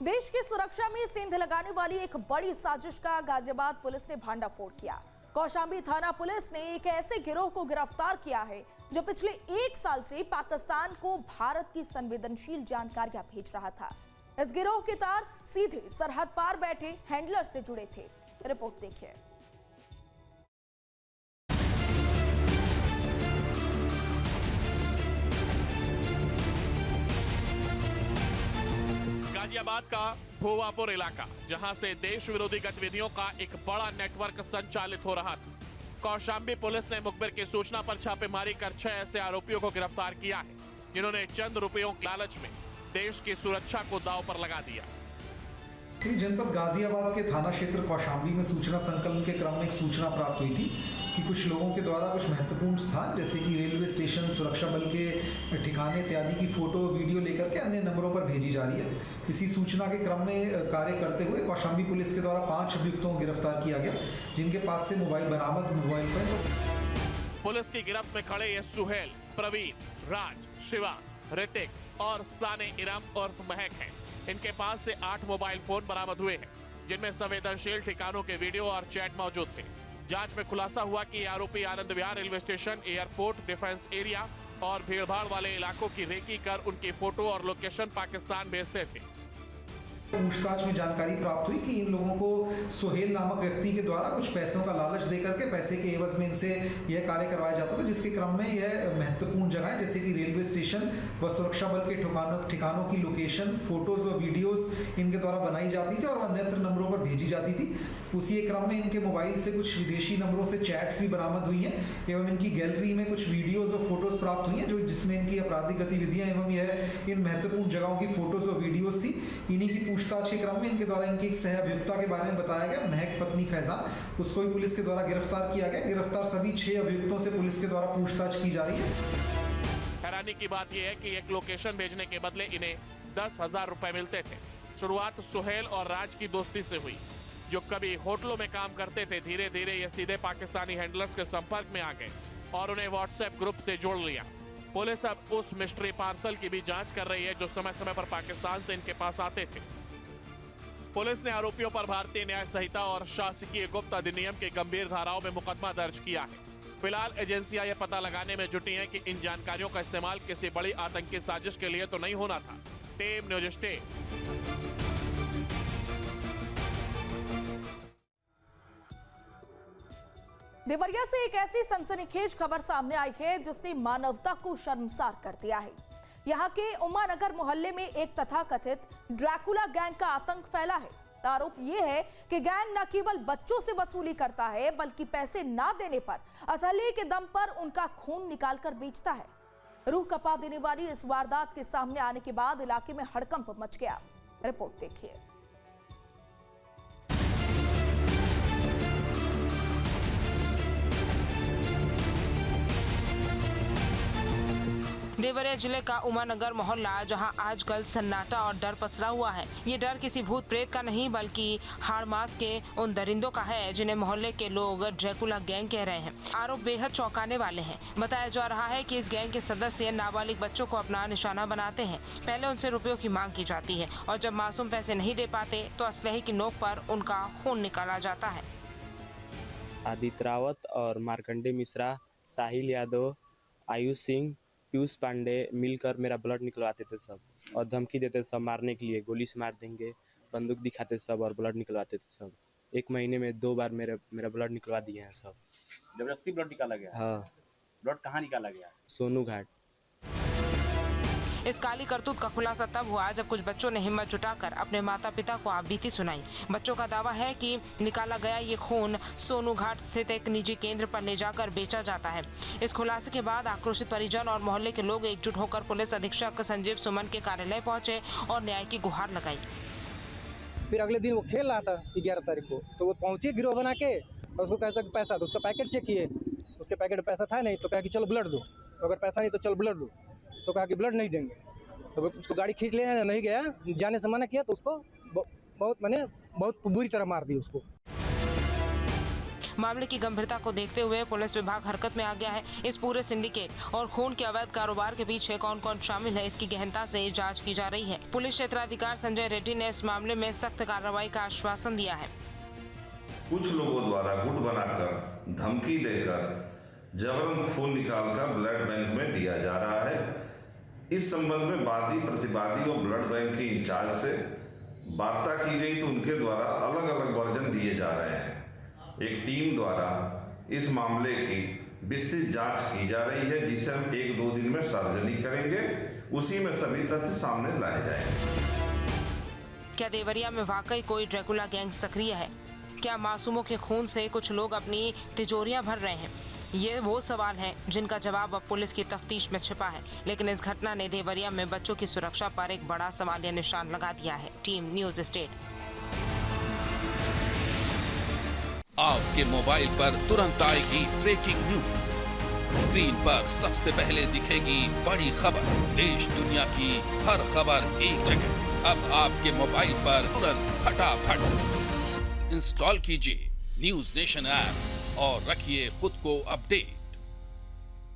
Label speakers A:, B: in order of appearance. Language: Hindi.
A: देश की सुरक्षा में सेंध लगाने वाली एक बड़ी साजिश का गाजियाबाद पुलिस ने भांडाफोड़ किया। कौशांबी थाना पुलिस ने एक ऐसे गिरोह को गिरफ्तार किया है जो पिछले 1 साल से पाकिस्तान को भारत की संवेदनशील जानकारियां भेज रहा था। इस गिरोह के तार सीधे सरहद पार बैठे हैंडलर से जुड़े थे। रिपोर्ट देखिए।
B: गाजियाबाद का भोवापुर इलाका, जहां से देश विरोधी गतिविधियों का एक बड़ा नेटवर्क संचालित हो रहा था। कौशांबी पुलिस ने मुखबिर की सूचना पर छापेमारी कर 6 ऐसे आरोपियों को गिरफ्तार किया है, जिन्होंने चंद रुपयों के लालच में देश की सुरक्षा को दांव पर लगा दिया।
C: जनपद गाजियाबाद के थाना क्षेत्र कौशांबी में सूचना संकलन के क्रम में एक सूचना प्राप्त हुई थी कि कुछ लोगों के द्वारा कुछ महत्वपूर्ण स्थान जैसे कि रेलवे स्टेशन, सुरक्षा बल के ठिकाने इत्यादि की फोटो वीडियो लेकर के अन्य नंबरों पर भेजी जा रही है। इसी सूचना के क्रम में कार्य करते हुए कौशांबी पुलिस के द्वारा 5 अभियुक्तों को गिरफ्तार किया गया, जिनके पास से मोबाइल बरामद मोबाइल फोन।
B: पुलिस की गिरफ्त में खड़े ये सुहेल, प्रवीण, राज, शिवा, ऋतिक और साने इरम उर्फ महक हैं। इनके पास से 8 मोबाइल फोन बरामद हुए हैं, जिनमें संवेदनशील ठिकानों के वीडियो और चैट मौजूद थे। जांच में खुलासा हुआ कि ये आरोपी Anand Vihar railway station, airport, defence area और भीड़भाड़ वाले इलाकों की रेकी कर उनकी फोटो और लोकेशन पाकिस्तान भेजते थे।
C: पूछताछ में जानकारी प्राप्त हुई कि इन लोगों को सुहेल नामक व्यक्ति के द्वारा कुछ पैसों का लालच देकर के पैसे के एवज में इनसे यह कार्य करवाया जाता था, जिसके क्रम में यह महत्वपूर्ण जगह जैसे कि रेलवे स्टेशन व सुरक्षा बल के ठिकानों की लोकेशन, फोटोज व वीडियोस इनके द्वारा बनाई जाती थी और अन्यत्र नंबरों पर भेजी जाती थी। उसी क्रम में इनके मोबाइल से कुछ विदेशी नंबरों से चैट्स भी बरामद हुई हैं एवं इनकी गैलरी में कुछ वीडियोज व फोटोज प्राप्त हुई हैं, जो जिसमें इनकी आपराधिक गतिविधियां एवं यह इन महत्वपूर्ण जगहों की फोटोज व वीडियोज थी। इन्हीं की पूछताछ के क्रम में इनके द्वारा इनकी एक सह अभियुक्ता के बारे में बताया गया, महक पत्नी फैजान, उसको भी पुलिस के द्वारा गिरफ्तार किया गया। गिरफ्तार सभी 6 अभियुक्तों से पुलिस के द्वारा पूछताछ की जा रही है।
B: हैरानी की बात यह है कि एक लोकेशन भेजने के बदले इन्हें 10,000 रुपए मिलते थे। शुरुआत सुहेल और राज की दोस्ती से हुई, जो कभी होटलों में काम करते थे। धीरे धीरे ये सीधे पाकिस्तानी हैंडलर्स के संपर्क में आ गए और उन्हें व्हाट्सएप ग्रुप से जोड़ लिया। पुलिस अब उस मिस्ट्री पार्सल की भी जांच कर रही है जो समय समय पर पाकिस्तान से इनके पास आते थे। पुलिस ने आरोपियों पर भारतीय न्याय संहिता और शासकीय गुप्त अधिनियम के गंभीर धाराओं में मुकदमा दर्ज किया है। फिलहाल एजेंसियां यह पता लगाने में जुटी हैं कि इन जानकारियों का इस्तेमाल किसी बड़ी आतंकी साजिश के लिए तो नहीं होना था। Team news stay.
A: देवरिया से एक ऐसी सनसनीखेज खबर सामने आई है जिसने मानवता को शर्मसार कर दिया है। यहाँ के उमानगर मोहल्ले में एक तथाकथित ड्रैकुला गैंग का आतंक फैला है। आरोप यह है कि गैंग न केवल बच्चों से वसूली करता है, बल्कि पैसे ना देने पर असहल्य के दम पर उनका खून निकालकर बेचता है। रूह कपा देने वाली इस वारदात के सामने आने के बाद इलाके में हड़कंप मच गया। रिपोर्ट देखिए।
D: देवरिया जिले का उमानगर मोहल्ला, जहां आजकल सन्नाटा और डर पसरा हुआ है। ये डर किसी भूत प्रेत का नहीं, बल्कि हाड़ मास के उन दरिंदों का है जिन्हें मोहल्ले के लोग ड्रैकुला गैंग कह रहे हैं। आरोप बेहद चौंकाने वाले हैं। बताया जा रहा है कि इस गैंग के सदस्य नाबालिग बच्चों को अपना निशाना बनाते हैं। पहले उनसे रुपयों की मांग की जाती है और जब मासूम पैसे नहीं दे पाते तो असलहे की नोक पर उनका खून निकाला जाता है।
E: आदित्य रावत और मार्कंडे मिश्रा, साहिल यादव, आयुष सिंह, पीयूष पांडे मिलकर मेरा ब्लड निकलवाते थे सब, और धमकी देते थे सब मारने के लिए, गोली से मार देंगे, बंदूक दिखाते सब और ब्लड निकलवाते थे सब। 1 महीने में 2 बार मेरा ब्लड निकलवा दिए हैं सब।
F: जबरदस्ती ब्लड निकाला गया?
E: हाँ।
F: ब्लड कहाँ निकाला गया?
E: सोनू घाट।
D: इस काली करतूत का खुलासा तब हुआ जब कुछ बच्चों ने हिम्मत जुटाकर अपने माता पिता को आपबीती सुनाई। बच्चों का दावा है कि निकाला गया ये खून सोनू घाट स्थित एक निजी केंद्र पर ले जाकर बेचा जाता है। इस खुलासे के बाद आक्रोशित परिजन और मोहल्ले के लोग एकजुट होकर पुलिस अधीक्षक संजीव सुमन के कार्यालय पहुंचे और न्याय की गुहार लगाई।
G: फिर अगले दिन वो खेल रहा था 11 तारीख को, तो वो पहुंचे गिरोह बना के और उसको कैसा पैसा, तो उसका पैकेट चेक किए, उसके पैकेट में पैसा था नहीं, तो कहा कि चलो ब्लड दो, तो अगर पैसा नहीं तो चलो ब्लड दो, तो कहा कि ब्लड नहीं देंगे। तो उसको गाड़ी खींच ले, नहीं गया, जाने से मना किया, तो उसको बहुत बुरी तरह मार दी उसको।
D: मामले की गंभीरता को देखते हुए पुलिस विभाग हरकत में आ गया है। इस पूरे सिंडिकेट और खून के अवैध कारोबार के पीछे कौन कौन शामिल है, इसकी गहनता से जांच की जा रही है। पुलिस क्षेत्राधिकारी संजय रेड्डी ने इस मामले में सख्त कार्रवाई का आश्वासन दिया है।
H: कुछ लोगों द्वारा गुट बनाकर, धमकी देकर, जबरन खून निकालकर ब्लड बैंक में दिया जा रहा है। इस संबंध में वादी, प्रतिवादी और ब्लड बैंक के इंचार्ज से वार्ता की गई तो उनके द्वारा अलग अलग वर्जन दिए जा रहे हैं। एक टीम द्वारा इस मामले की विस्तृत जांच की जा रही है, जिसे हम 1-2 दिन में सार्वजनिक करेंगे। उसी में सभी तथ्य सामने लाए जाएंगे।
D: क्या देवरिया में वाकई कोई ड्रैकुला गैंग सक्रिय है? क्या मासूमों के खून से कुछ लोग अपनी तिजोरियां भर रहे हैं? ये वो सवाल हैं जिनका जवाब अब पुलिस की तफ्तीश में छिपा है। लेकिन इस घटना ने देवरिया में बच्चों की सुरक्षा पर एक बड़ा सवालिया निशान लगा दिया है। Team news state.
I: आपके मोबाइल पर तुरंत आएगी ब्रेकिंग न्यूज। स्क्रीन पर सबसे पहले दिखेगी बड़ी खबर। देश दुनिया की हर खबर एक जगह। अब आपके मोबाइल पर तुरंत फटाफट इंस्टॉल कीजिए न्यूज़ नेशन ऐप और रखिए खुद को अपडेट।